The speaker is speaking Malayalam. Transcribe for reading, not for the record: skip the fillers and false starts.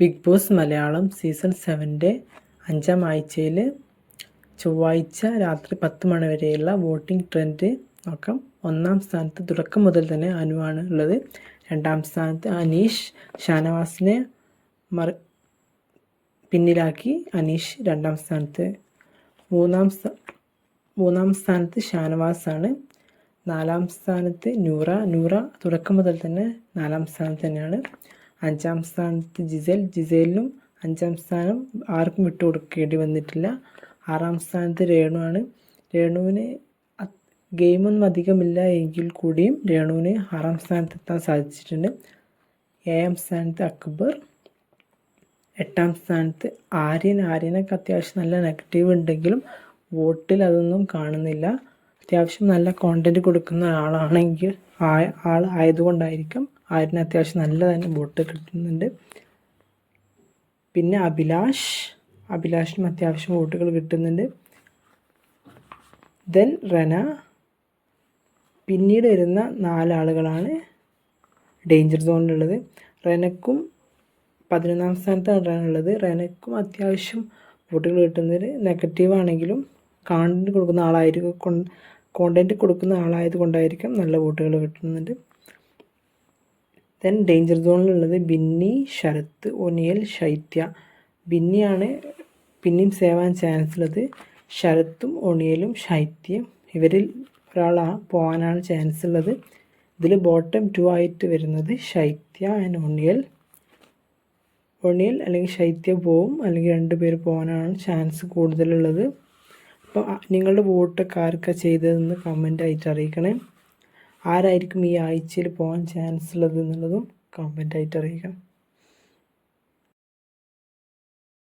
ബിഗ് ബോസ് മലയാളം സീസൺ 7ൻ്റെ 5ാം ആഴ്ചയിൽ ചൊവ്വാഴ്ച രാത്രി 10 മണി വരെയുള്ള വോട്ടിംഗ് ട്രെൻഡ് നോക്കാം. 1ാം സ്ഥാനത്ത് തുടക്കം മുതൽ തന്നെ അനുവാണ് ഉള്ളത്. 2ാം സ്ഥാനത്ത് അനീഷ്. ഷാനവാസിനെ പിന്നിലാക്കി അനീഷ് 2ാം സ്ഥാനത്ത്. 3ാം സ്ഥാനത്ത് ഷാനവാസാണ്. 4ാം സ്ഥാനത്ത് നൂറ തുടക്കം മുതൽ തന്നെ 4ാം സ്ഥാനത്ത് തന്നെയാണ്. 5ാം സ്ഥാനത്ത് ജിസേലിനും 5ാം സ്ഥാനം ആർക്കും വിട്ടുകൊടുക്കേണ്ടി വന്നിട്ടില്ല. 6ാം സ്ഥാനത്ത് രേണുവാണ്. രേണുവിന് ഗെയിമൊന്നും അധികമില്ല എങ്കിൽ കൂടിയും രേണുവിന് 6ാം സ്ഥാനത്ത് എത്താൻ സാധിച്ചിട്ടുണ്ട്. 7ാം സ്ഥാനത്ത് അക്ബർ. 8ാം സ്ഥാനത്ത് ആര്യനൊക്കെ അത്യാവശ്യം നല്ല നെഗറ്റീവ് ഉണ്ടെങ്കിലും വോട്ടിൽ അതൊന്നും കാണുന്നില്ല. അത്യാവശ്യം നല്ല കോണ്ടൻറ്റ് കൊടുക്കുന്ന ആളാണെങ്കിൽ ആയതുകൊണ്ടായിരിക്കും ആര്യന് അത്യാവശ്യം നല്ല തന്നെ വോട്ട് കിട്ടുന്നുണ്ട്. പിന്നെ അഭിലാഷിനും അത്യാവശ്യം വോട്ടുകൾ കിട്ടുന്നുണ്ട്. ദെൻ റന. പിന്നീട് വരുന്ന 4 ആളുകളാണ് ഡേഞ്ചർ സോണിലുള്ളത്. റനക്കും 11ാം സ്ഥാനത്താണ് റന ഉള്ളത്. റനക്കും അത്യാവശ്യം വോട്ടുകൾ കിട്ടുന്നത് നെഗറ്റീവാണെങ്കിലും കോണ്ടൻറ്റ് കൊടുക്കുന്ന ആളായത് കൊണ്ടായിരിക്കും നല്ല വോട്ടുകൾ കിട്ടുന്നുണ്ട്. ദെൻ ഡേഞ്ചർ സോണിലുള്ളത് ബിന്നി, ശരത്ത്, ഒനിയൽ, ശൈത്യ. ബിന്നിയാണ് പിന്നെയും സേവാൻ ചാൻസ് ഉള്ളത്. ശരത്തും ഒനിയലും ശൈത്യം ഇവരിൽ ഒരാൾ പോകാനാണ് ചാൻസ് ഉള്ളത്. ഇതിൽ ബോട്ടം 2 ആയിട്ട് വരുന്നത് ശൈത്യ ആൻഡ് ഒനിയൽ അല്ലെങ്കിൽ ശൈത്യ പോവും, അല്ലെങ്കിൽ 2 പേര് പോകാനാണ് ചാൻസ് കൂടുതലുള്ളത്. അപ്പോൾ നിങ്ങളുടെ വോട്ടൊക്കെ ആർക്കാണ് ചെയ്തതെന്ന് കമൻ്റായിട്ട് അറിയിക്കണേ. ആരായിരിക്കും ഈ ആഴ്ചയിൽ പോകാൻ ചാൻസ് ഉള്ളത് എന്നുള്ളതും കമൻ്റായിട്ട് അറിയിക്കണം.